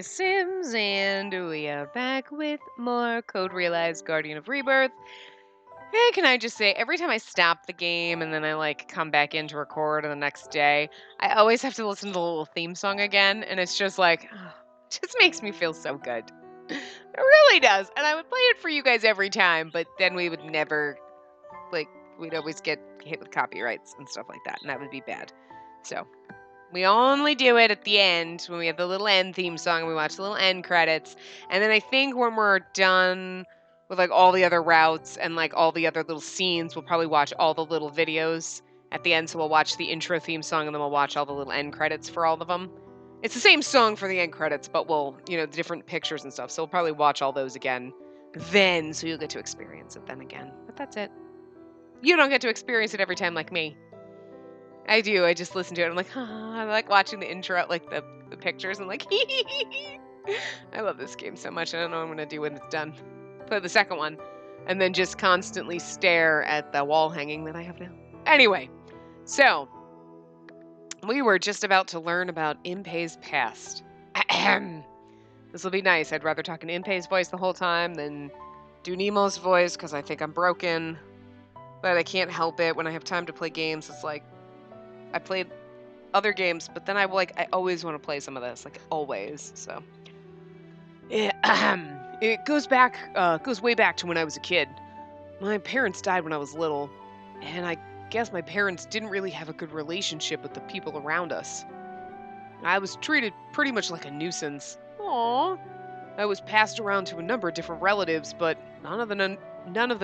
Sims, and we are back with more Code Realized Guardian of Rebirth. Hey, can I just say, every time I stop the game and then I come back in to record the next day, I always have to listen to the little theme song again, and it's just like, it just makes me feel so good. It really does. And I would play it for you guys every time, but then we would never, we'd always get hit with copyrights and stuff like that, and that would be bad. So we only do it at the end when we have the little end theme song and we watch the little end credits. And then I think when we're done with all the other routes and all the other little scenes, we'll probably watch all the little videos at the end. So we'll watch the intro theme song and then we'll watch all the little end credits for all of them. It's the same song for the end credits, but we'll, the different pictures and stuff. So we'll probably watch all those again then, so you'll get to experience it then again. But that's it. You don't get to experience it every time like me. I do. I just listen to it. I'm like, I like watching the intro, the pictures. I'm like, I love this game so much. I don't know what I'm going to do when it's done. Play the second one. And then just constantly stare at the wall hanging that I have now. Anyway, so we were just about to learn about Impei's past. This will be nice. I'd rather talk in Impei's voice the whole time than do Nemo's voice because I think I'm broken. But I can't help it. When I have time to play games, it's like, I played other games, but then I always want to play some of this, always. So it goes way back to when I was a kid. My parents died when I was little, and I guess my parents didn't really have a good relationship with the people around us. I was treated pretty much like a nuisance. Aww. I was passed around to a number of different relatives, but none of them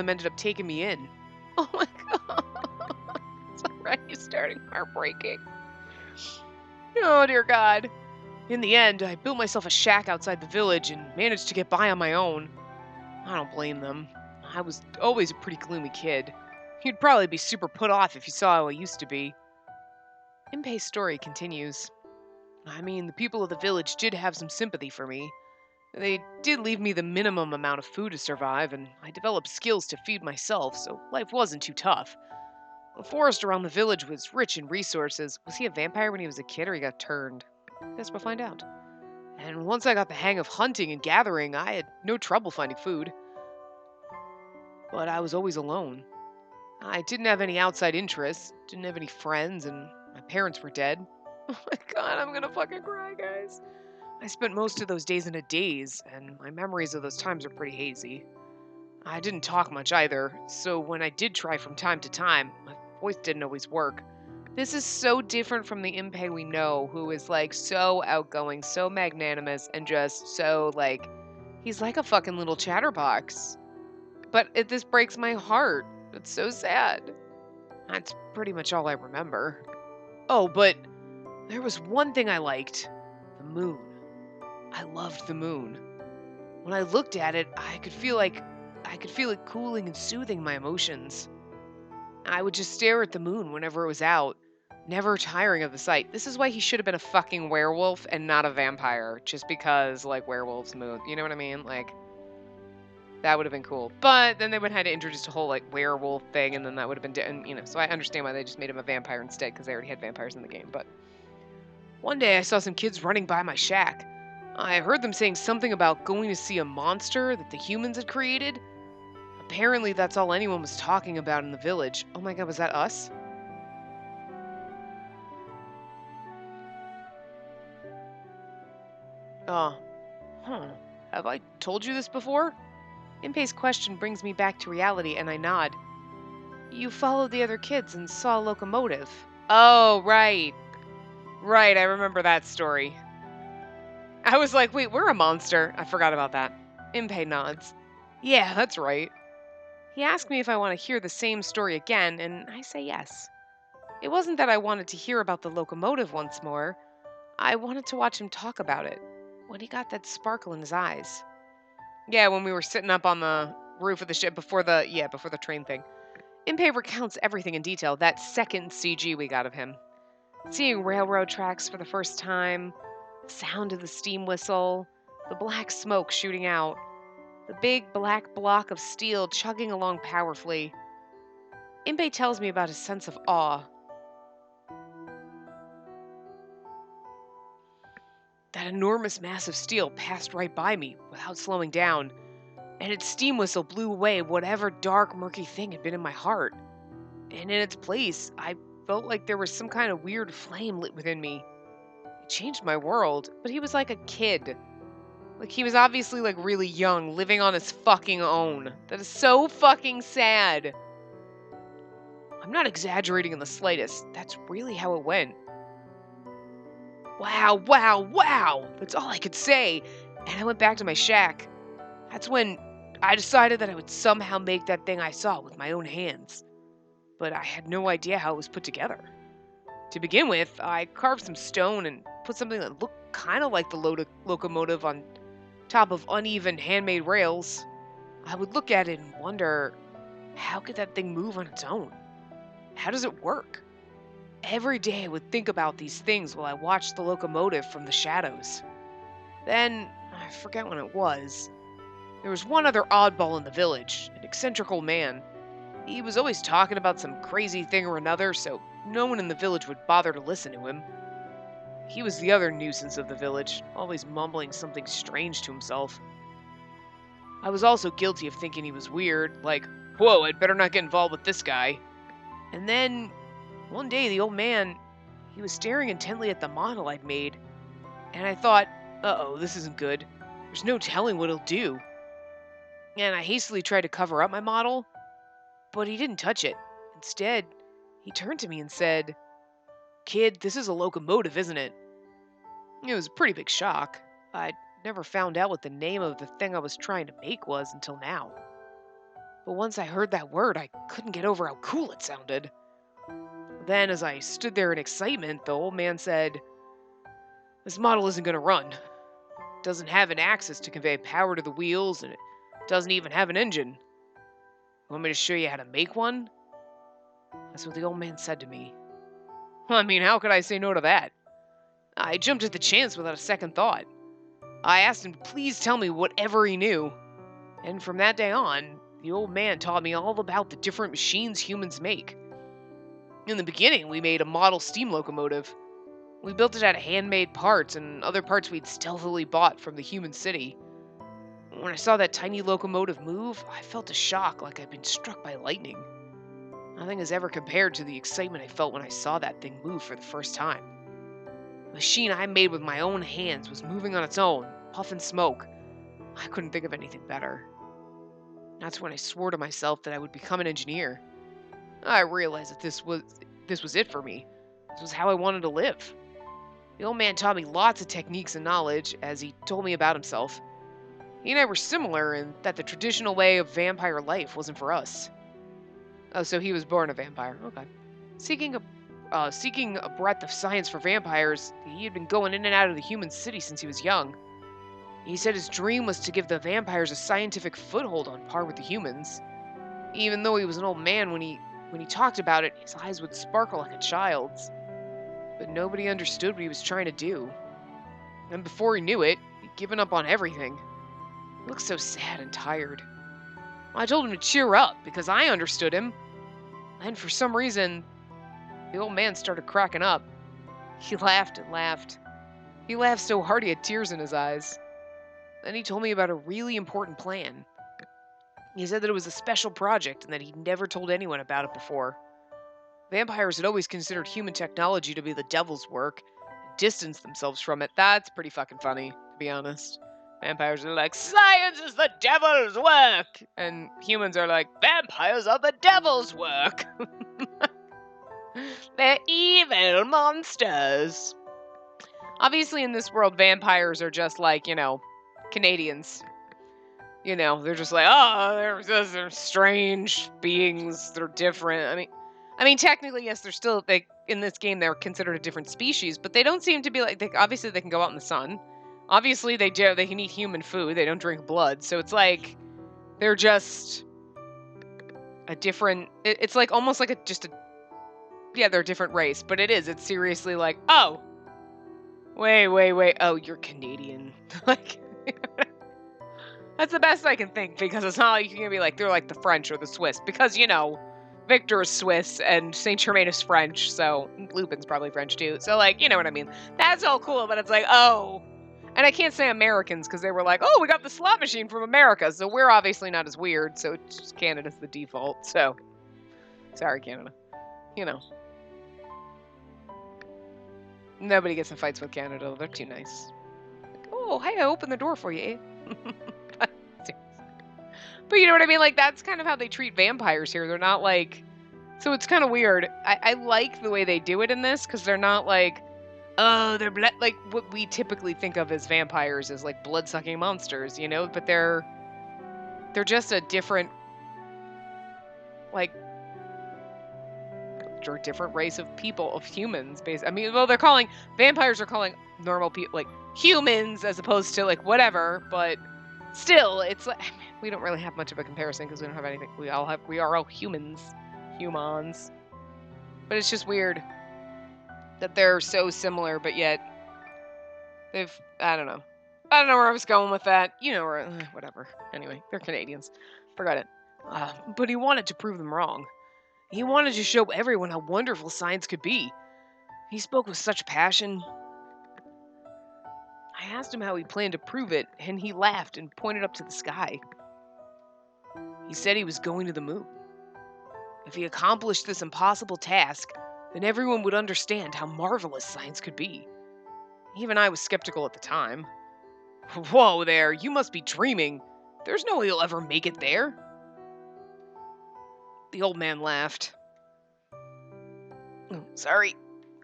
ended up taking me in. Oh my god. It's already starting heartbreaking. Oh, dear God. In the end, I built myself a shack outside the village and managed to get by on my own. I don't blame them. I was always a pretty gloomy kid. You'd probably be super put off if you saw how I used to be. Impei's story continues. I mean, the people of the village did have some sympathy for me. They did leave me the minimum amount of food to survive, and I developed skills to feed myself, so life wasn't too tough. The forest around the village was rich in resources. Was he a vampire when he was a kid, or he got turned? Guess we'll find out. And once I got the hang of hunting and gathering, I had no trouble finding food. But I was always alone. I didn't have any outside interests, didn't have any friends, and my parents were dead. Oh my god, I'm gonna fucking cry, guys. I spent most of those days in a daze, and my memories of those times are pretty hazy. I didn't talk much either, so when I did try from time to time, my voice didn't always work. This is so different from the Impei we know, who is so outgoing, so magnanimous, and just so he's like a fucking little chatterbox. But this breaks my heart. It's so sad. That's pretty much all I remember. Oh, but there was one thing I liked. The moon. I loved the moon. When I looked at it, I could feel it cooling and soothing my emotions. I would just stare at the moon whenever it was out, never tiring of the sight. This is why he should have been a fucking werewolf and not a vampire, just because, werewolves moon. You know what I mean? That would have been cool. But then they would have had to introduce a whole, werewolf thing, and then that would have been, so I understand why they just made him a vampire instead, because they already had vampires in the game. But one day I saw some kids running by my shack. I heard them saying something about going to see a monster that the humans had created. Apparently, that's all anyone was talking about in the village. Oh my god, was that us? Have I told you this before? Impei's question brings me back to reality, and I nod. You followed the other kids and saw a locomotive. Oh, right. Right, I remember that story. I was like, wait, we're a monster. I forgot about that. Impei nods. Yeah, that's right. He asked me if I want to hear the same story again, and I say yes. It wasn't that I wanted to hear about the locomotive once more. I wanted to watch him talk about it, when he got that sparkle in his eyes. Yeah, when we were sitting up on the roof of the ship before the train thing. Impei recounts everything in detail, that second CG we got of him. Seeing railroad tracks for the first time, the sound of the steam whistle, the black smoke shooting out, the big black block of steel chugging along powerfully. Impei tells me about his sense of awe. that enormous mass of steel passed right by me without slowing down, and its steam whistle blew away whatever dark, murky thing had been in my heart. And in its place, I felt like there was some kind of weird flame lit within me. It changed my world, but he was like a kid. Like, he was obviously, like, really young, living on his fucking own. That is so fucking sad. I'm not exaggerating in the slightest. That's really how it went. Wow, wow, wow! That's all I could say. And I went back to my shack. That's when I decided that I would somehow make that thing I saw with my own hands. But I had no idea how it was put together. To begin with, I carved some stone and put something that looked kind of like the locomotive on top of uneven handmade rails. I would look at it and wonder, how could that thing move on its own? How does it work? Every day I would think about these things while I watched the locomotive from the shadows. Then, I forget when it was, there was one other oddball in the village, an eccentric old man. He was always talking about some crazy thing or another, so no one in the village would bother to listen to him. He was the other nuisance of the village, always mumbling something strange to himself. I was also guilty of thinking he was weird, like, whoa, I'd better not get involved with this guy. And then, one day the old man, he was staring intently at the model I'd made, and I thought, uh-oh, this isn't good. There's no telling what he'll do. And I hastily tried to cover up my model, but he didn't touch it. Instead, he turned to me and said, "Kid, this is a locomotive, isn't it?" It was a pretty big shock. I'd never found out what the name of the thing I was trying to make was until now. But once I heard that word, I couldn't get over how cool it sounded. Then, as I stood there in excitement, the old man said, "This model isn't going to run. It doesn't have an axis to convey power to the wheels, and it doesn't even have an engine. Want me to show you how to make one?" That's what the old man said to me. I mean, how could I say no to that? I jumped at the chance without a second thought. I asked him to please tell me whatever he knew. And from that day on, the old man taught me all about the different machines humans make. In the beginning, we made a model steam locomotive. We built it out of handmade parts and other parts we'd stealthily bought from the human city. When I saw that tiny locomotive move, I felt a shock like I'd been struck by lightning. Nothing has ever compared to the excitement I felt when I saw that thing move for the first time. The machine I made with my own hands was moving on its own, puffing smoke. I couldn't think of anything better. That's when I swore to myself that I would become an engineer. I realized that this was it for me. This was how I wanted to live. The old man taught me lots of techniques and knowledge as he told me about himself. He and I were similar in that the traditional way of vampire life wasn't for us. Oh, so he was born a vampire. Okay. Seeking a breadth of science for vampires, he had been going in and out of the human city since he was young. He said his dream was to give the vampires a scientific foothold on par with the humans. Even though he was an old man, when he talked about it, his eyes would sparkle like a child's. But nobody understood what he was trying to do. And before he knew it, he'd given up on everything. He looked so sad and tired. I told him to cheer up because I understood him. And for some reason, the old man started cracking up. He laughed and laughed. He laughed so hard he had tears in his eyes. Then he told me about a really important plan. He said that it was a special project and that he'd never told anyone about it before. Vampires had always considered human technology to be the devil's work and distanced themselves from it. That's pretty fucking funny, to be honest. Vampires are like, science is the devil's work! And humans are like, vampires are the devil's work! They're evil monsters! Obviously, in this world, vampires are just like, Canadians. They're just like, oh, they're strange beings. They're different. I mean, technically, yes, they're still, in this game, they're considered a different species, but they don't seem to be like, obviously, they can go out in the sun. Obviously, they can eat human food. They don't drink blood. So it's like, they're just a different, it's like almost like they're a different race, but it's seriously like, oh, wait, oh, you're Canadian. Like, that's the best I can think, because it's not like you can be like, they're like the French or the Swiss, because, Victor is Swiss and Saint Germain is French, so Lupin's probably French too. So, like, you know what I mean? That's all cool, but it's like, oh, And I can't say Americans because they were like, oh, we got the slot machine from America. So we're obviously not as weird. So just Canada's the default. So sorry, Canada. You know. Nobody gets in fights with Canada. They're too nice. Like, oh, hey, I opened the door for you, eh? But you know what I mean? Like, that's kind of how they treat vampires here. They're not like... So it's kind of weird. I like the way they do it in this, because they're not like, oh, they're like what we typically think of as vampires as like blood-sucking monsters, you know? But they're just a different, like, they're a different race of people, of humans. I mean, well, vampires are calling normal people, like, humans as opposed to, like, whatever, but still, it's like, we don't really have much of a comparison because we don't have anything. We are all humans. But it's just weird that they're so similar, but yet I don't know where I was going with that. You know, or whatever. Anyway, they're Canadians. Forgot it. But he wanted to prove them wrong. He wanted to show everyone how wonderful science could be. He spoke with such passion. I asked him how he planned to prove it, and he laughed and pointed up to the sky. He said he was going to the moon. If he accomplished this impossible task, then everyone would understand how marvelous science could be. Even I was skeptical at the time. Whoa there, you must be dreaming. There's no way you'll ever make it there. The old man laughed. Oh, sorry,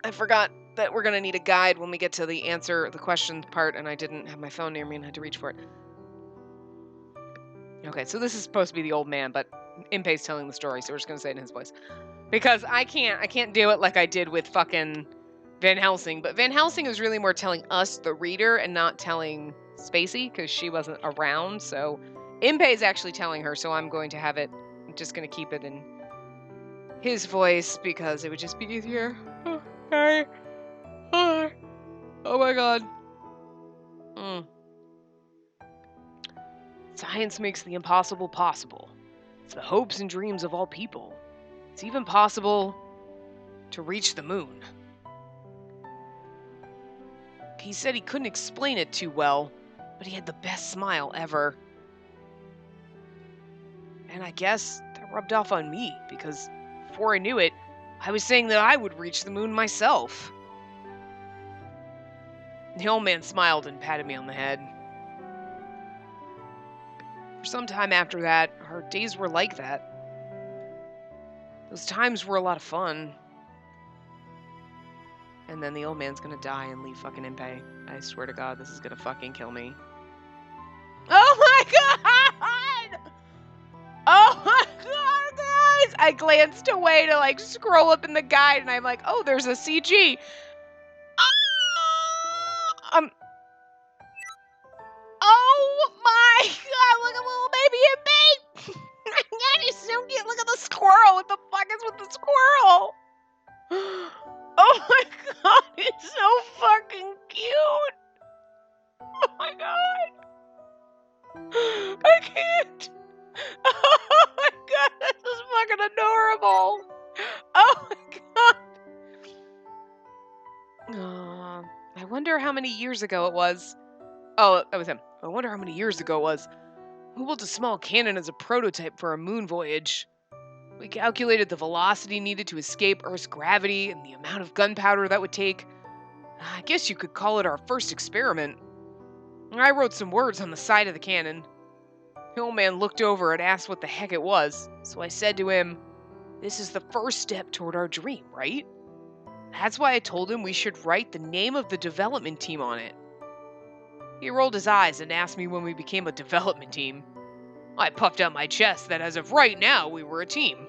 I forgot that we're going to need a guide when we get to the answer the question part, and I didn't have my phone near me and had to reach for it. Okay, so this is supposed to be the old man, but Impey's telling the story, so we're just going to say it in his voice. Because I can't do it like I did with fucking Van Helsing, but Van Helsing is really more telling us, the reader, and not telling Spacey, because she wasn't around, so Impey's actually telling her, so I'm going to have it, I'm just going to keep it in his voice, because it would just be easier. Oh, sorry. Oh my god. Science makes the impossible possible. It's the hopes and dreams of all people. It's even possible to reach the moon. He said he couldn't explain it too well, but he had the best smile ever. And I guess that rubbed off on me, because before I knew it, I was saying that I would reach the moon myself. The old man smiled and patted me on the head. For some time after that, our days were like that. Those times were a lot of fun. And then the old man's gonna die and leave fucking Impey. I swear to God, this is gonna fucking kill me. Oh my god! Oh my god, guys! I glanced away to like scroll up in the guide and I'm like, oh, there's a CG. Oh my god, look at little baby Impey! God, he's so cute. Look at the squirrel. What the fuck is with the squirrel? Oh my god, he's so fucking cute. Oh my god. I can't. Oh my god, this is fucking adorable. Oh my god. I wonder how many years ago it was. Oh, that was him. I wonder how many years ago it was. We built a small cannon as a prototype for a moon voyage. We calculated the velocity needed to escape Earth's gravity and the amount of gunpowder that would take. I guess you could call it our first experiment. I wrote some words on the side of the cannon. The old man looked over and asked what the heck it was, so I said to him, "This is the first step toward our dream, right?" That's why I told him we should write the name of the development team on it. He rolled his eyes and asked me when we became a development team. I puffed out my chest that as of right now, we were a team.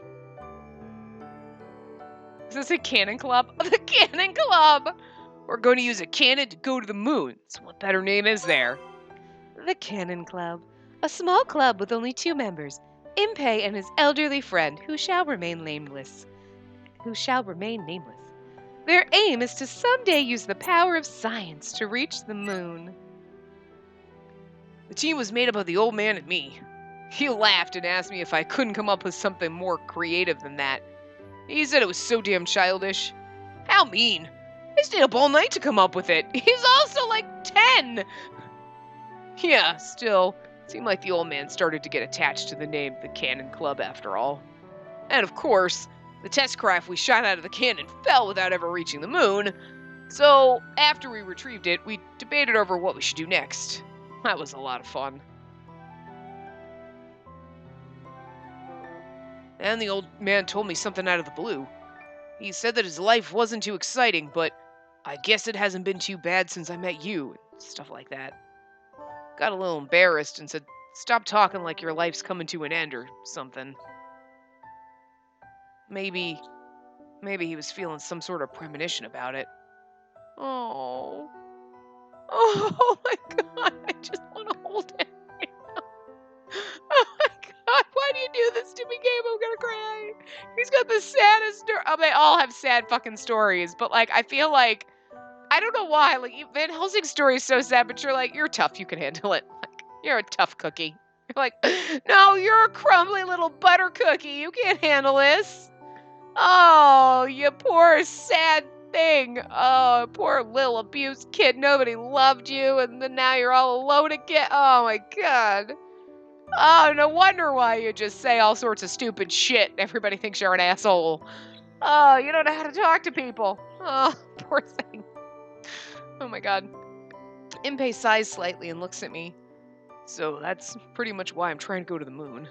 Is this a cannon club? The cannon club! We're going to use a cannon to go to the moon. So what better name is there? The Cannon Club. A small club with only 2 members, Impey and his elderly friend, who shall remain nameless. Their aim is to someday use the power of science to reach the moon. The team was made up of the old man and me. He laughed and asked me if I couldn't come up with something more creative than that. He said it was so damn childish. How mean. I stayed up all night to come up with it. He's also like 10 10! Yeah, still, seemed like the old man started to get attached to the name the Cannon Club after all. And of course, the test craft we shot out of the cannon fell without ever reaching the moon, so after we retrieved it, we debated over what we should do next. That was a lot of fun. And the old man told me something out of the blue. He said that his life wasn't too exciting, but I guess it hasn't been too bad since I met you, and stuff like that. Got a little embarrassed and said, stop talking like your life's coming to an end or something. Maybe he was feeling some sort of premonition about it. Oh. Oh my god, I just want to hold him right now. Oh my god, why do you do this to me, Gabe? I'm gonna cry. He's got the saddest story. Oh, they all have sad fucking stories, but like, I feel like, I don't know why, like, Van Helsing's story is so sad, but you're like, you're tough, you can handle it. Like, you're a tough cookie. You're like, no, you're a crumbly little butter cookie. You can't handle this. Oh, you poor sad thing. Oh, poor little abused kid. Nobody loved you, and then now you're all alone again. Oh my god. Oh, no wonder why you just say all sorts of stupid shit. Everybody thinks you're an asshole. Oh, you don't know how to talk to people. Oh, poor thing. Oh my god. Impei sighs slightly and looks at me. So that's pretty much why I'm trying to go to the moon.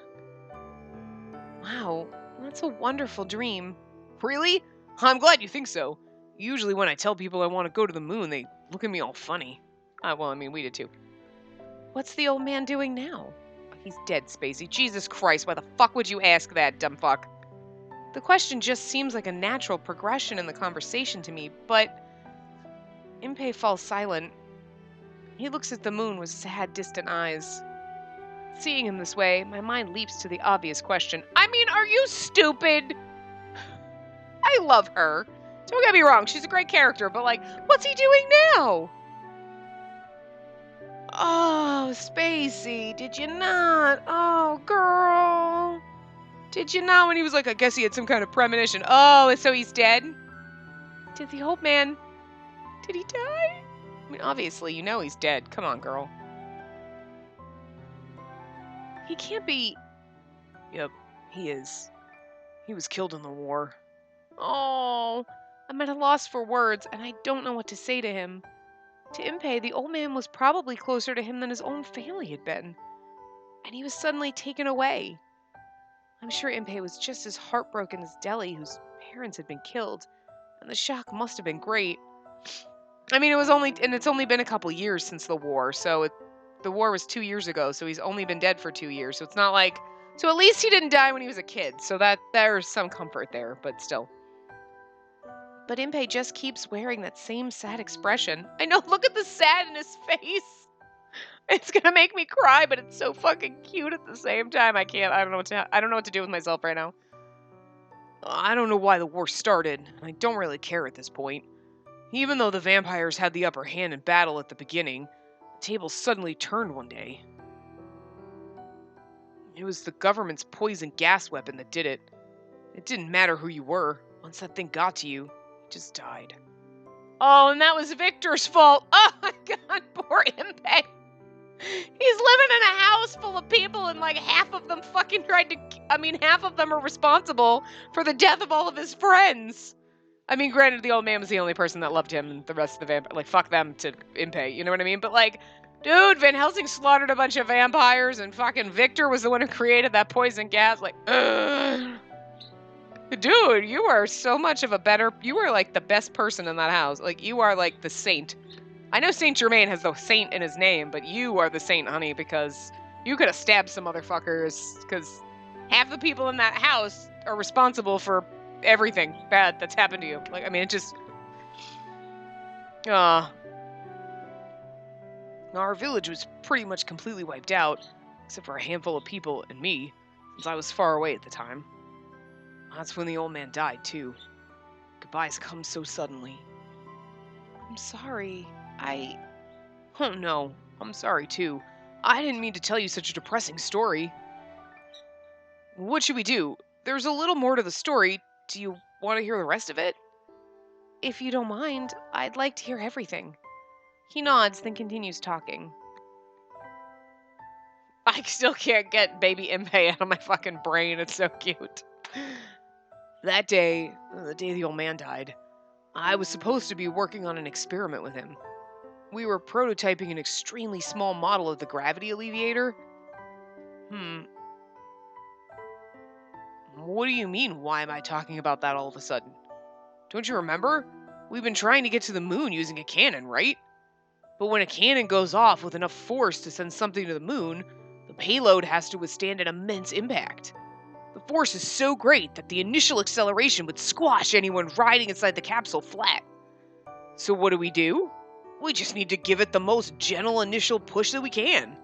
Wow, that's a wonderful dream. Really? I'm glad you think so. Usually when I tell people I want to go to the moon, they look at me all funny. Well, I mean, we did too. What's the old man doing now? He's dead, Spacey. Jesus Christ, why the fuck would you ask that, dumb fuck? The question just seems like a natural progression in the conversation to me, but... Impei falls silent. He looks at the moon with sad, distant eyes. Seeing him this way, my mind leaps to the obvious question. I mean, are you stupid? I love her. Don't get me wrong, she's a great character, but like, what's he doing now? Oh, Spacey, did you not? Oh, girl. Did you not? When he was like, I guess he had some kind of premonition. Oh, so he's dead? Did the old man... Did he die? I mean, obviously, you know he's dead. Come on, girl. He can't be... Yep, he is. He was killed in the war. Oh, I'm at a loss for words, and I don't know what to say to him. To Impei, the old man was probably closer to him than his own family had been. And he was suddenly taken away. I'm sure Impei was just as heartbroken as Deli, whose parents had been killed, and the shock must have been great. I mean, it's only been a couple years since the war, so the war was 2 years ago, so he's only been dead for 2 years, so it's not like... So at least he didn't die when he was a kid, so that there's some comfort there, but still. But Impei just keeps wearing that same sad expression. I know, look at the sad in his face! It's gonna make me cry, but it's so fucking cute at the same time. I don't know what to do with myself right now. I don't know why the war started, and I don't really care at this point. Even though the vampires had the upper hand in battle at the beginning, the tables suddenly turned one day. It was the government's poison gas weapon that did it. It didn't matter who you were. Once that thing got to you, you just died. Oh, and that was Victor's fault. Oh my god, poor Impei. He's living in a house full of people and like half of them half of them are responsible for the death of all of his friends. I mean, granted, the old man was the only person that loved him, and the rest of the vampires, like, fuck them to Impei, you know what I mean? But, like, dude, Van Helsing slaughtered a bunch of vampires, and fucking Victor was the one who created that poison gas, like, ugh. Dude, you are so much of you are, like, the best person in that house. Like, you are, like, the saint. I know Saint Germain has the saint in his name, but you are the saint, honey, because you could have stabbed some motherfuckers, because half the people in that house are responsible for everything bad that's happened to you. Like, I mean, it just... Our village was pretty much completely wiped out, except for a handful of people and me, since I was far away at the time. That's when the old man died, too. Goodbyes come so suddenly. I'm sorry. Oh, no. I'm sorry, too. I didn't mean to tell you such a depressing story. What should we do? There's a little more to the story. Do you want to hear the rest of it? If you don't mind, I'd like to hear everything. He nods, then continues talking. I still can't get baby Impey out of my fucking brain. It's so cute. That day, the day the old man died, I was supposed to be working on an experiment with him. We were prototyping an extremely small model of the gravity alleviator. What do you mean, why am I talking about that all of a sudden? Don't you remember? We've been trying to get to the moon using a cannon, right? But when a cannon goes off with enough force to send something to the moon, the payload has to withstand an immense impact. The force is so great that the initial acceleration would squash anyone riding inside the capsule flat. So what do? We just need to give it the most gentle initial push that we can.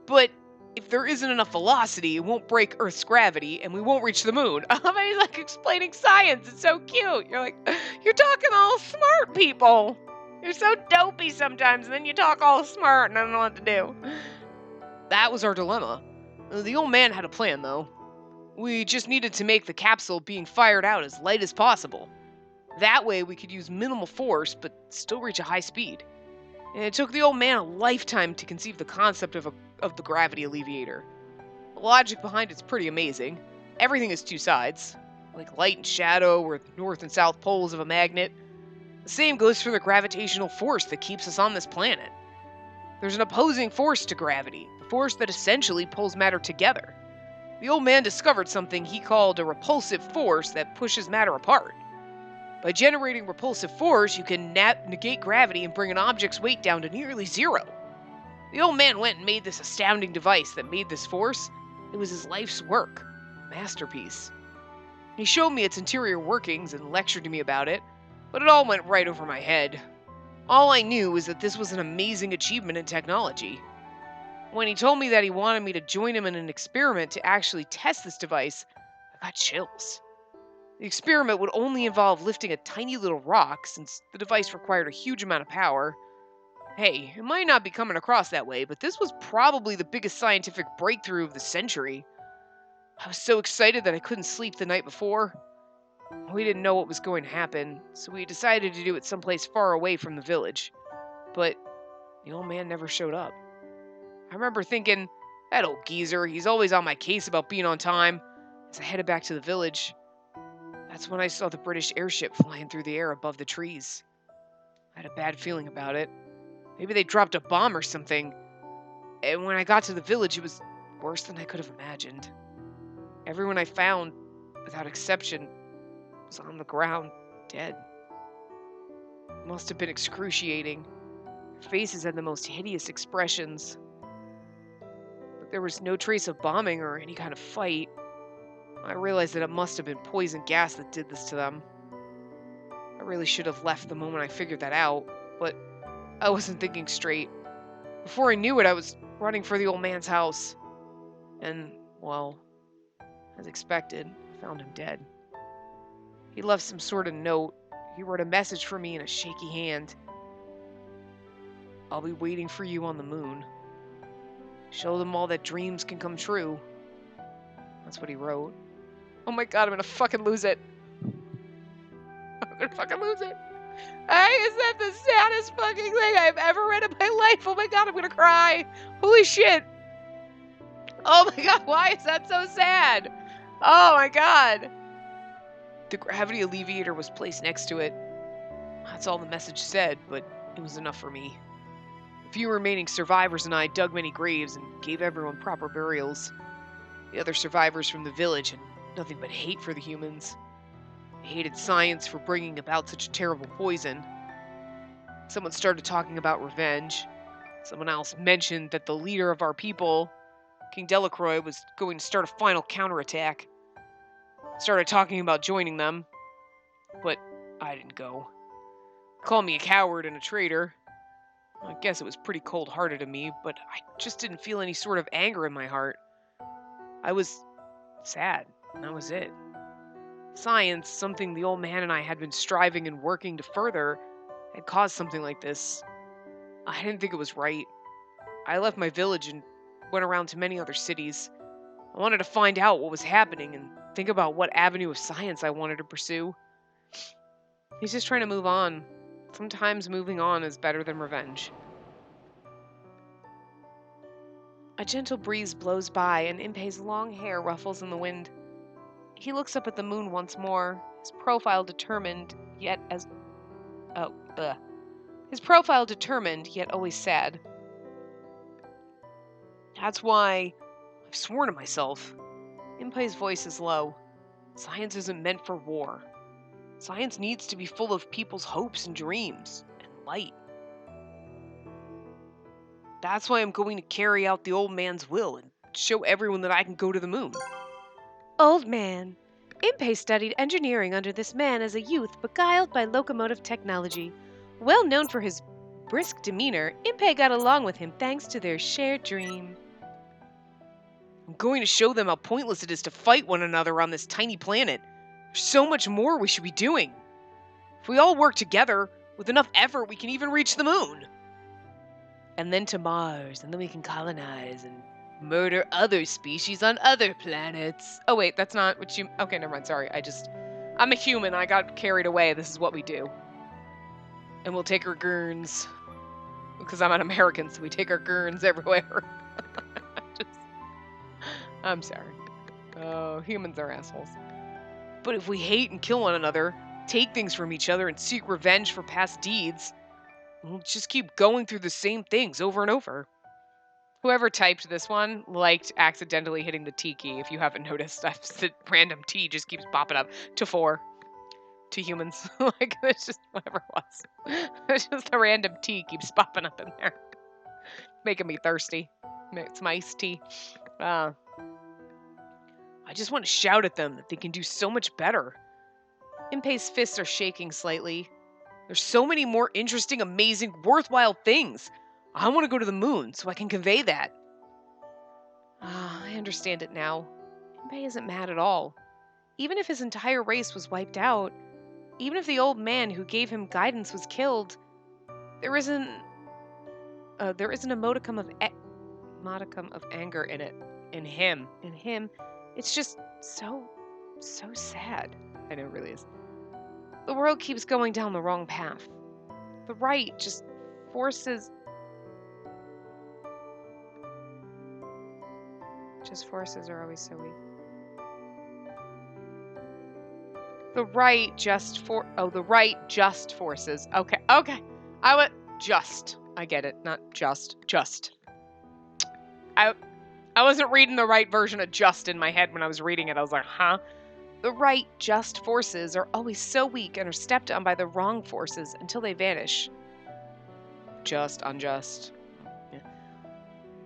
But if there isn't enough velocity, it won't break Earth's gravity, and we won't reach the moon. I mean, he's like explaining science. It's so cute. You're like, you're talking all smart, people. You're so dopey sometimes, and then you talk all smart, and I don't know what to do. That was our dilemma. The old man had a plan, though. We just needed to make the capsule being fired out as light as possible. That way, we could use minimal force, but still reach a high speed. And it took the old man a lifetime to conceive the concept of the gravity alleviator. The logic behind it's pretty amazing. Everything has two sides, like light and shadow or the north and south poles of a magnet. The same goes for the gravitational force that keeps us on this planet. There's an opposing force to gravity, the force that essentially pulls matter together. The old man discovered something he called a repulsive force that pushes matter apart. By generating repulsive force, you can negate gravity and bring an object's weight down to nearly zero. The old man went and made this astounding device that made this force. It was his life's work, a masterpiece. He showed me its interior workings and lectured to me about it, but it all went right over my head. All I knew was that this was an amazing achievement in technology. When he told me that he wanted me to join him in an experiment to actually test this device, I got chills. The experiment would only involve lifting a tiny little rock, since the device required a huge amount of power. Hey, it might not be coming across that way, but this was probably the biggest scientific breakthrough of the century. I was so excited that I couldn't sleep the night before. We didn't know what was going to happen, so we decided to do it someplace far away from the village. But the old man never showed up. I remember thinking, that old geezer, he's always on my case about being on time. As I headed back to the village, that's when I saw the British airship flying through the air above the trees. I had a bad feeling about it. Maybe they dropped a bomb or something. And when I got to the village, it was worse than I could have imagined. Everyone I found, without exception, was on the ground, dead. It must have been excruciating. Their faces had the most hideous expressions. But there was no trace of bombing or any kind of fight. I realized that it must have been poison gas that did this to them. I really should have left the moment I figured that out, but I wasn't thinking straight. Before I knew it, I was running for the old man's house. And, well, as expected, I found him dead. He left some sort of note. He wrote a message for me in a shaky hand. I'll be waiting for you on the moon. Show them all that dreams can come true. That's what he wrote. Oh my god, I'm gonna fucking lose it. I'm gonna fucking lose it. Is that the saddest fucking thing I've ever read in my life? Oh my god, I'm gonna cry. Holy shit. Oh my god, why is that so sad? Oh my god. The gravity alleviator was placed next to it. That's all the message said, but it was enough for me. A few remaining survivors and I dug many graves and gave everyone proper burials. The other survivors from the village had nothing but hate for the humans. They hated science for bringing about such a terrible poison. Someone started talking about revenge. Someone else mentioned that the leader of our people, King Delacroix, was going to start a final counterattack. Started talking about joining them, but I didn't go. Called me a coward and a traitor. I guess it was pretty cold-hearted of me, but I just didn't feel any sort of anger in my heart. I was sad, and that was it. Science, something the old man and I had been striving and working to further, had caused something like this. I didn't think it was right. I left my village and went around to many other cities. I wanted to find out what was happening and think about what avenue of science I wanted to pursue. He's just trying to move on. Sometimes moving on is better than revenge. A gentle breeze blows by, and Impei's long hair ruffles in the wind. He looks up at the moon once more, his profile determined, yet always sad. That's why I've sworn to myself. Impei's voice is low. Science isn't meant for war. Science needs to be full of people's hopes and dreams, and light. That's why I'm going to carry out the old man's will and show everyone that I can go to the moon. Old man. Impei studied engineering under this man as a youth, beguiled by locomotive technology. Well known for his brisk demeanor, Impei got along with him thanks to their shared dream. I'm going to show them how pointless it is to fight one another on this tiny planet. There's so much more we should be doing. If we all work together, with enough effort, we can even reach the moon. And then to Mars, and then we can colonize and murder other species on other planets. Oh wait, that's not what you... Okay, never mind, sorry. I'm a human, I got carried away. This is what we do. And we'll take our gurns. Because I'm an American, so we take our gurns everywhere. I'm sorry. Oh, humans are assholes. But if we hate and kill one another, take things from each other, and seek revenge for past deeds, we'll just keep going through the same things over and over. Whoever typed this one liked accidentally hitting the T key. If you haven't noticed, the random T just keeps popping up to 4. To humans. Like, it's just whatever it was. It's just a random T keeps popping up in there. Making me thirsty. It's my iced tea. I just want to shout at them that they can do so much better. Impei's fists are shaking slightly. There's so many more interesting, amazing, worthwhile things. I want to go to the moon so I can convey that. I understand it now. Impei isn't mad at all. Even if his entire race was wiped out, even if the old man who gave him guidance was killed, there isn't a modicum of anger in it. In him, it's just so sad. I know it really is. The world keeps going down the wrong path. The right just forces are always so weak. The right just forces. Okay. I went just. I get it. Not just. I wasn't reading the right version of just in my head when I was reading it. I was like, huh? The right just forces are always so weak and are stepped on by the wrong forces until they vanish. Just, unjust. Yeah.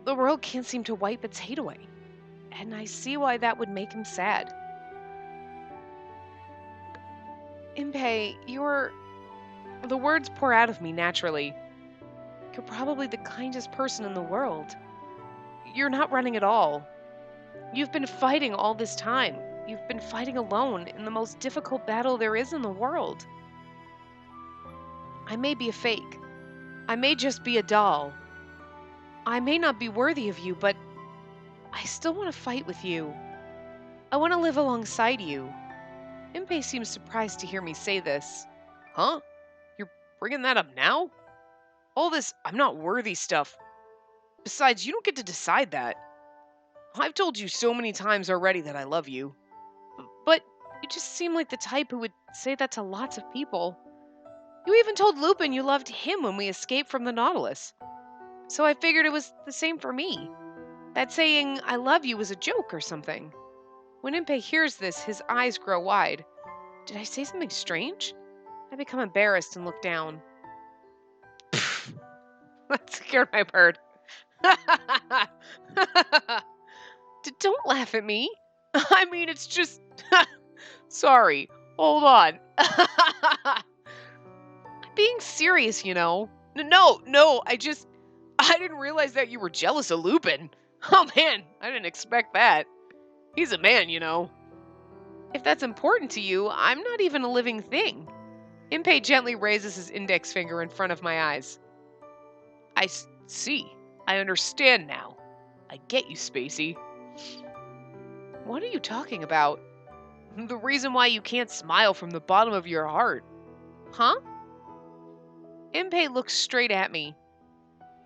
The world can't seem to wipe its hate away. And I see why that would make him sad. Impei, the words pour out of me naturally. You're probably the kindest person in the world. You're not running at all. You've been fighting all this time. You've been fighting alone in the most difficult battle there is in the world. I may be a fake. I may just be a doll. I may not be worthy of you, but I still want to fight with you. I want to live alongside you. Impei seems surprised to hear me say this. Huh? You're bringing that up now? All this I'm not worthy stuff. Besides, you don't get to decide that. I've told you so many times already that I love you. But you just seem like the type who would say that to lots of people. You even told Lupin you loved him when we escaped from the Nautilus. So I figured it was the same for me. That saying, I love you, was a joke or something. When Impei hears this, his eyes grow wide. Did I say something strange? I become embarrassed and look down. That scared my bird. Don't laugh at me. I mean, it's just... Sorry. Hold on. I'm being serious, you know. No, I didn't realize that you were jealous of Lupin. Oh man, I didn't expect that. He's a man, you know. If that's important to you, I'm not even a living thing. Impei gently raises his index finger in front of my eyes. I see. I understand now. I get you, Spacey. What are you talking about? The reason why you can't smile from the bottom of your heart. Huh? Impei looks straight at me.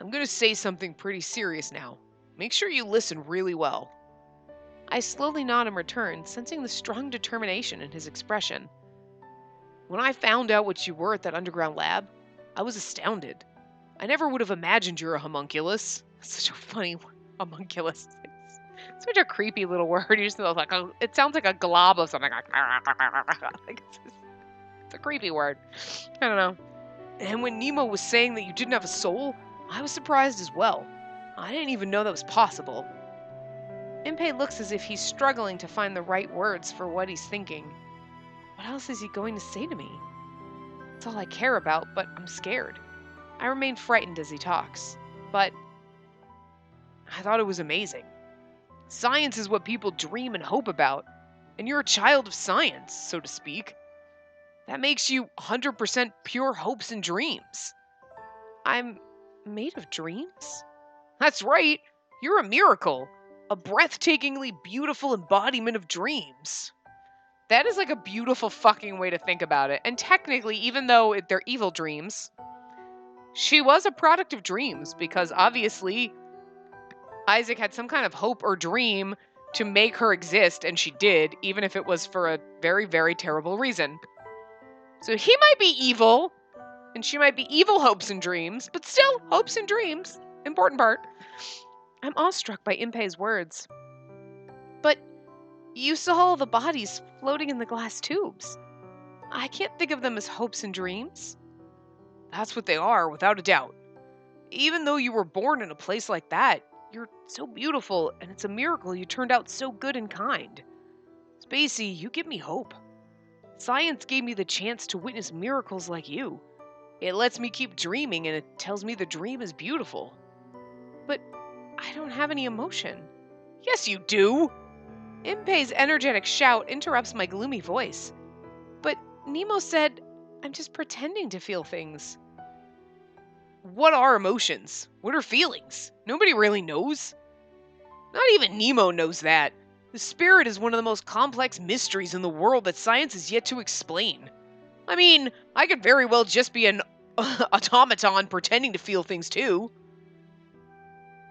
I'm going to say something pretty serious now. Make sure you listen really well. I slowly nod in return, sensing the strong determination in his expression. When I found out what you were at that underground lab, I was astounded. I never would have imagined you're a homunculus. Such a funny homunculus. It's such a creepy little word. You just know, like it sounds like a glob of something. Like it's a creepy word. I don't know. And when Nemo was saying that you didn't have a soul, I was surprised as well. I didn't even know that was possible. Impei looks as if he's struggling to find the right words for what he's thinking. What else is he going to say to me? It's all I care about, but I'm scared. I remain frightened as he talks. But I thought it was amazing. Science is what people dream and hope about, and you're a child of science, so to speak. That makes you 100% pure hopes and dreams. I'm made of dreams? That's right. You're a miracle. A breathtakingly beautiful embodiment of dreams. That is like a beautiful fucking way to think about it. And technically, even though they're evil dreams, she was a product of dreams because obviously Isaac had some kind of hope or dream to make her exist, and she did, even if it was for a very, very terrible reason. So he might be evil, and she might be evil hopes and dreams, but still, hopes and dreams. Important part. I'm awestruck by Impei's words. But you saw all the bodies floating in the glass tubes. I can't think of them as hopes and dreams. That's what they are, without a doubt. Even though you were born in a place like that, you're so beautiful, and it's a miracle you turned out so good and kind. Spacey, you give me hope. Science gave me the chance to witness miracles like you. It lets me keep dreaming, and it tells me the dream is beautiful. But I don't have any emotion. Yes, you do! Impei's energetic shout interrupts my gloomy voice. But Nemo said, I'm just pretending to feel things. What are emotions? What are feelings? Nobody really knows. Not even Nemo knows that. The spirit is one of the most complex mysteries in the world that science has yet to explain. I mean, I could very well just be an automaton pretending to feel things too.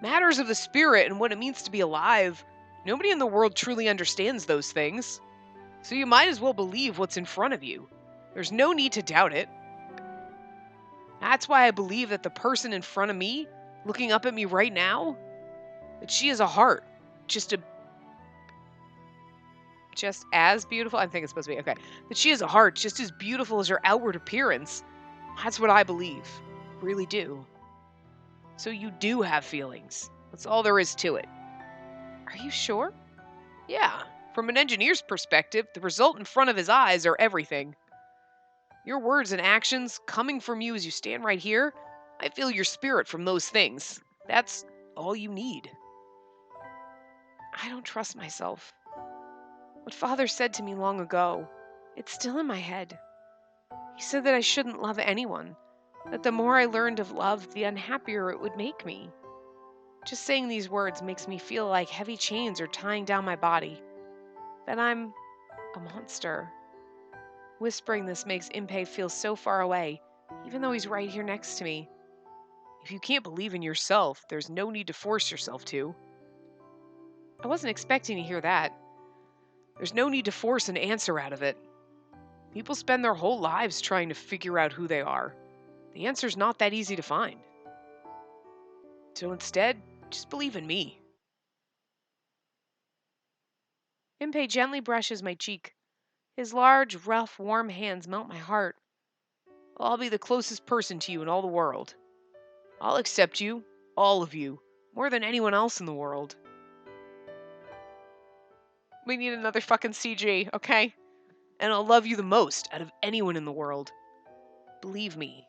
Matters of the spirit and what it means to be alive, nobody in the world truly understands those things. So you might as well believe what's in front of you. There's no need to doubt it. That's why I believe that the person in front of me, looking up at me right now, that she has a heart. Just as beautiful? I think it's supposed to be. Okay. That she has a heart just as beautiful as her outward appearance. That's what I believe. Really do. So you do have feelings. That's all there is to it. Are you sure? Yeah. From an engineer's perspective, the result in front of his eyes are everything. Your words and actions coming from you as you stand right here, I feel your spirit from those things. That's all you need. I don't trust myself. What Father said to me long ago, it's still in my head. He said that I shouldn't love anyone, that the more I learned of love, the unhappier it would make me. Just saying these words makes me feel like heavy chains are tying down my body, that I'm a monster. Whispering this makes Impei feel so far away, even though he's right here next to me. If you can't believe in yourself, there's no need to force yourself to. I wasn't expecting to hear that. There's no need to force an answer out of it. People spend their whole lives trying to figure out who they are. The answer's not that easy to find. So instead, just believe in me. Impei gently brushes my cheek. His large, rough, warm hands melt my heart. I'll be the closest person to you in all the world. I'll accept you, all of you, more than anyone else in the world. We need another fucking CG, okay? And I'll love you the most out of anyone in the world. Believe me.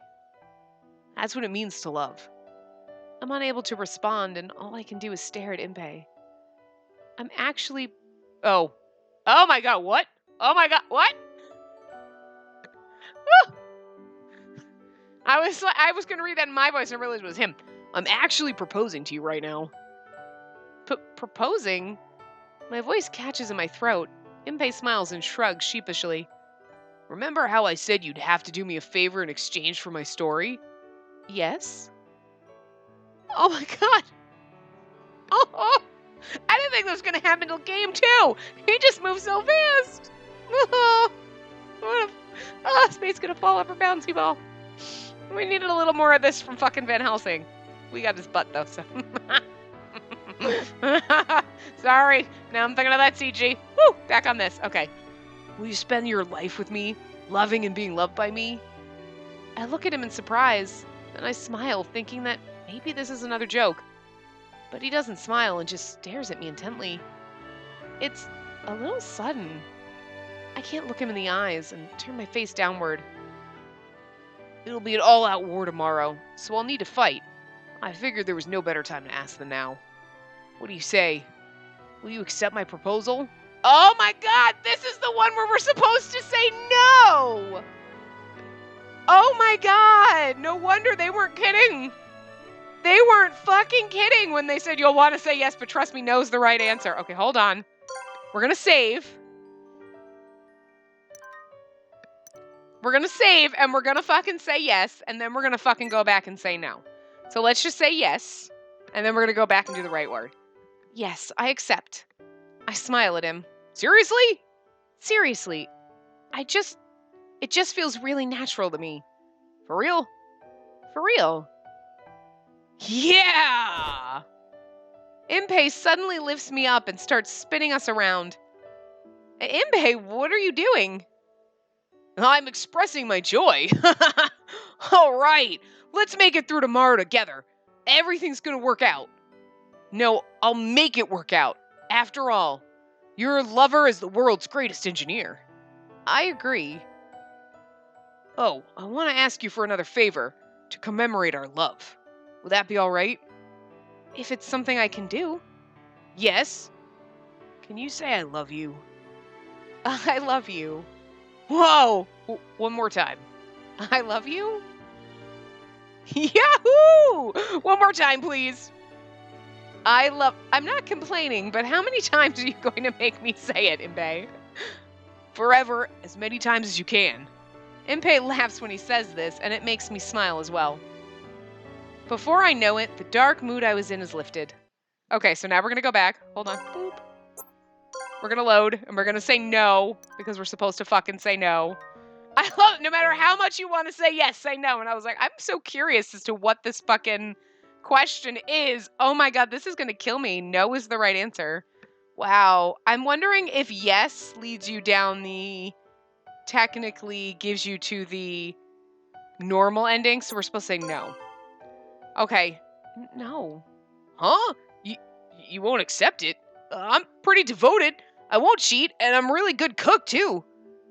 That's what it means to love. I'm unable to respond, and all I can do is stare at Impei. I'm actually... Oh my god, what? Oh my god, what? I was going to read that in my voice and I realized it was him. I'm actually proposing to you right now. Proposing? My voice catches in my throat. Impei smiles and shrugs sheepishly. Remember how I said you'd have to do me a favor in exchange for my story? Yes? Oh my god! Oh! I didn't think that was gonna happen till game 2! He just moved so fast! Oh! What if... Space's gonna fall off her bouncy ball. We needed a little more of this from fucking Van Helsing. We got his butt, though, so... Sorry. Now I'm thinking of that CG. Woo! Back on this. Okay. Will you spend your life with me, loving and being loved by me? I look at him in surprise, then I smile, thinking that maybe this is another joke. But he doesn't smile and just stares at me intently. It's a little sudden. I can't look him in the eyes and turn my face downward. It'll be an all-out war tomorrow, so I'll need to fight. I figured there was no better time to ask than now. What do you say? Will you accept my proposal? Oh my god, this is the one where we're supposed to say no! Oh my god, no wonder they weren't kidding. They weren't fucking kidding when they said you'll want to say yes, but trust me, no's the right answer. Okay, hold on. We're gonna save. We're gonna save, and we're gonna fucking say yes, and then we're gonna fucking go back and say no. So let's just say yes, and then we're gonna go back and do the right word. Yes, I accept. I smile at him. Seriously? Seriously. It just feels really natural to me. For real? For real. Yeah! Impei suddenly lifts me up and starts spinning us around. Impei, what are you doing? I'm expressing my joy. All right, let's make it through tomorrow together. Everything's gonna work out. No, I'll make it work out. After all, your lover is the world's greatest engineer. I agree. Oh, I want to ask you for another favor to commemorate our love. Will that be all right? If it's something I can do. Yes. Can you say I love you? I love you. Whoa! One more time. I love you? Yahoo! One more time, please. I'm not complaining, but how many times are you going to make me say it, Impei? Forever, as many times as you can. Impei laughs when he says this, and it makes me smile as well. Before I know it, the dark mood I was in is lifted. Okay, so now we're going to go back. Hold on. Boop. We're going to load, and we're going to say no, because we're supposed to fucking say no. I love it. No matter how much you want to say yes, say no. And I was like, I'm so curious as to what this fucking question is. Oh my god, this is going to kill me. No is the right answer. Wow. I'm wondering if yes leads you down the... technically gives you to the normal ending, so we're supposed to say no. Okay. No. Huh? You won't accept it? I'm pretty devoted. I won't cheat, and I'm a really good cook, too.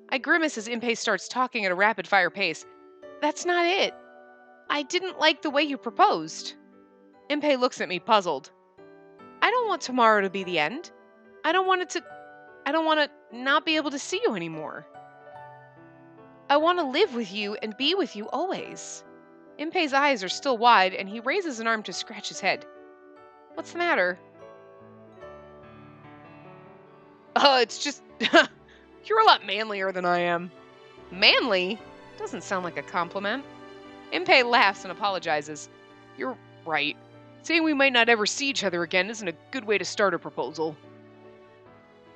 I grimace as Impei starts talking at a rapid-fire pace. That's not it. I didn't like the way you proposed. Impei looks at me, puzzled. I don't want tomorrow to be the end. I don't want to not be able to see you anymore. I want to live with you and be with you always. Impei's eyes are still wide, and he raises an arm to scratch his head. What's the matter? It's just... You're a lot manlier than I am. Manly? Doesn't sound like a compliment. Impei laughs and apologizes. You're right. Saying we might not ever see each other again isn't a good way to start a proposal.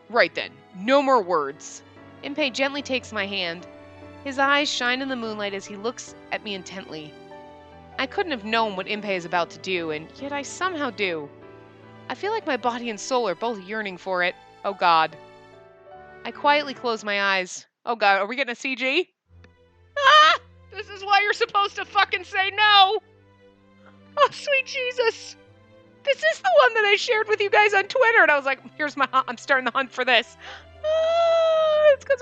Right then. No more words. Impei gently takes my hand. His eyes shine in the moonlight as he looks at me intently. I couldn't have known what Impei is about to do, and yet I somehow do. I feel like my body and soul are both yearning for it. Oh god. I quietly close my eyes. Oh god, are we getting a CG? Ah! This is why you're supposed to fucking say no! Oh, sweet Jesus! This is the one that I shared with you guys on Twitter, and I was like, I'm starting the hunt for this. It's because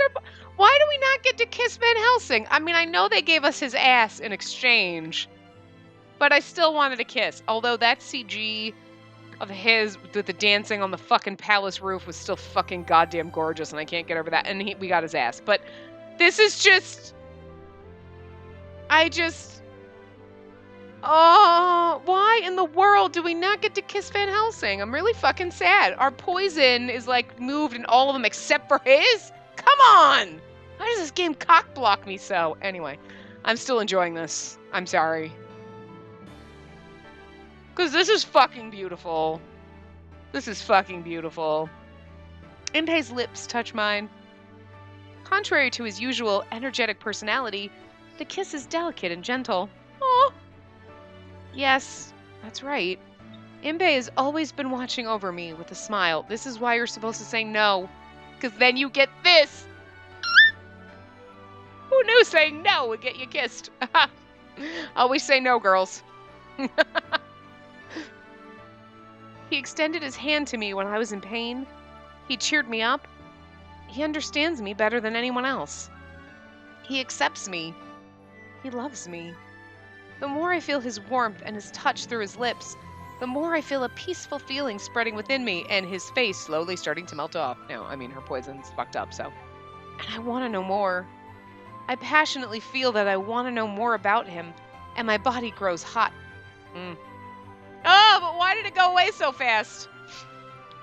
why do we not get to kiss Van Helsing? I mean, I know they gave us his ass in exchange, but I still wanted a kiss. Although that CG of his with the dancing on the fucking palace roof was still fucking goddamn gorgeous, and I can't get over that. And we got his ass. But this is just... Oh, why in the world do we not get to kiss Van Helsing? I'm really fucking sad. Our poison is like moved in all of them except for his? Come on! Why does this game cock block me so? Anyway, I'm still enjoying this. I'm sorry. Because this is fucking beautiful. This is fucking beautiful. Impei's lips touch mine. Contrary to his usual energetic personality, the kiss is delicate and gentle. Oh. Yes, that's right. Impei has always been watching over me with a smile. This is why you're supposed to say no. Because then you get this. Who knew saying no would get you kissed? Always say no, girls. He extended his hand to me when I was in pain. He cheered me up. He understands me better than anyone else. He accepts me. He loves me. The more I feel his warmth and his touch through his lips, the more I feel a peaceful feeling spreading within me and his face slowly starting to melt off. No, I mean, her poison's fucked up, so. And I want to know more. I passionately feel that I want to know more about him, and my body grows hot. Oh, but why did it go away so fast?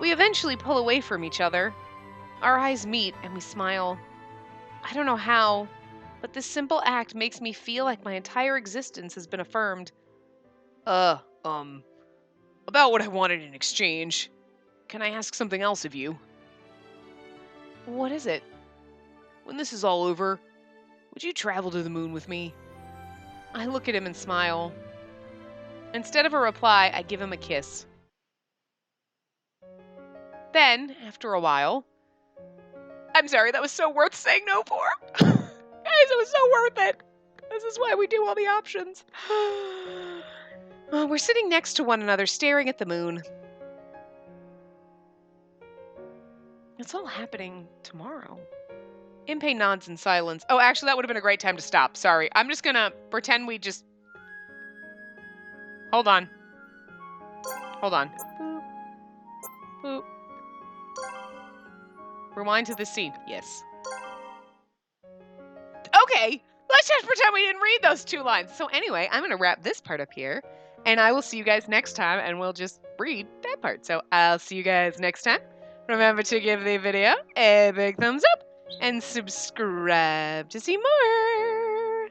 We eventually pull away from each other. Our eyes meet, and we smile. I don't know how, but this simple act makes me feel like my entire existence has been affirmed. About what I wanted in exchange. Can I ask something else of you? What is it? When this is all over, would you travel to the moon with me? I look at him and smile. Instead of a reply, I give him a kiss. Then, after a while... I'm sorry, that was so worth saying no for. Guys, it was so worth it. This is why we do all the options. We're sitting next to one another, staring at the moon. It's all happening tomorrow. Impei nods in silence. Oh, actually, that would have been a great time to stop. Sorry. I'm just gonna pretend we just... Hold on. Hold on. Boop. Boop. Rewind to the scene. Yes. Okay, let's just pretend we didn't read those 2 lines. So anyway, I'm gonna wrap this part up here, and I will see you guys next time, and we'll just read that part. So I'll see you guys next time. Remember to give the video a big thumbs up, and subscribe to see more.